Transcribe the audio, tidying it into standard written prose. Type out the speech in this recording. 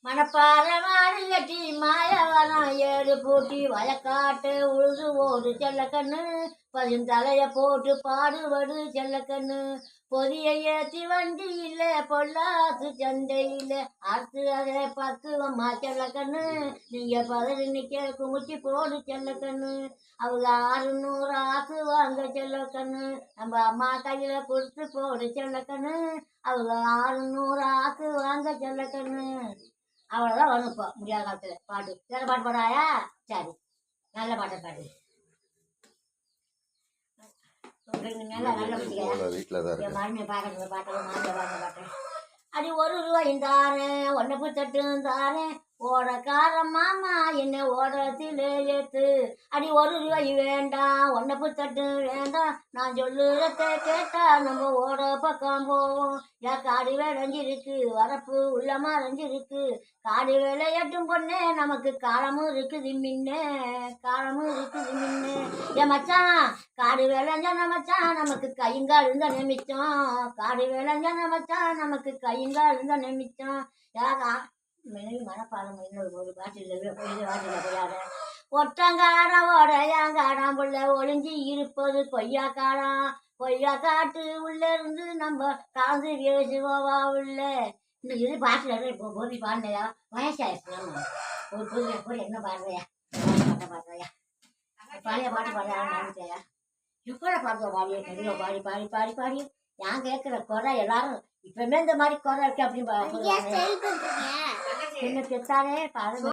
மணப்பாறை மாடு கட்டி மாயவனம் ஏறு பூட்டி வயக்காட்டு உழுது ஓடு செல்லக்கண்ணு பதிந்தலைய போட்டு பாடுபடு செல்லக்கண்ணு பொதிய ஏற்றி வண்டியில் பொல்லாசு சந்தையில் அடுத்து அதே பக்குவம்மா செல்லக்கண்ணு நீங்க பதறி நிக்க குமிச்சு போடு செல்லக்கண்ணு அவங்க 600 ஆக்குவாங்க செல்லக்கண்ணு நம்ம அம்மா கையில கொடுத்து போடு செல்லக்கண்ணு அவங்க 600 ஆக்குவாங்க செல்லக்கண்ணு. அவ்வளோதான் வரும் இப்போ முடியாத காலத்தில் பாட்டு. வேற பாட்டு பாடாயா? சரி, நல்ல பாட்டை பாடு. நல்ல வீட்டில் மருமையை பார்க்கறது பாட்டெல்லாம் மாமியை பாடுற பாட்டு. அடி 1 ரூபாயும் தாரேன், 1 தட்டும் தாரேன், ஓடக்கார மாமா என்ன ஓடத்தில் ஏத்து. அடி 1 ரூபாய் வேண்டாம், 1 தட்டு வேண்டாம், நான் சொல்லுறத கேட்டா நம்ம ஓட பக்கம் போவோம். என் காடு விளைஞ்சிருக்கு, வரப்பு உள்ளமா அரைஞ்சிருக்கு, காடு விளையாட்டும் பொண்ணே நமக்கு காலமும் இருக்குது மின்னே, காலமும் இருக்குது மின்னே. என் மச்சான் காடு விளைஞ்சான மச்சான் நமக்கு கைங்கால் இருந்தா நிமிச்சம், காடு விளைஞ்சான மச்சான் நமக்கு கைங்கால் இருந்தா நிமிச்சம். யாரா மனப்பாடம் ஒரு பாட்டில் போயாட ஒட்டங்காரம் உடையாங்காரம் புள்ள ஒளிஞ்சி இருப்பது கொய்யாக்காரம், கொய்யா காட்டு உள்ள இருந்து நம்ம காந்து பேசுவோவா உள்ள. இந்த இது பாட்டில் இப்போ போதி பாடுனையா வயசாயிருச்சு. ஒரு புதிய கூட என்ன பாடுறையா பாட்டை பாடுறையா பழைய பாட்டு பாடுறையா இப்போ பாடுற பாடி நிறைய பாடி பாடி பாடி பாடி நான் கேட்குற குறை எல்லாரும் இப்பவுமே இந்த மாதிரி குறை இருக்கு அப்படின்னு என்ன பெற்றாலே பாருங்க.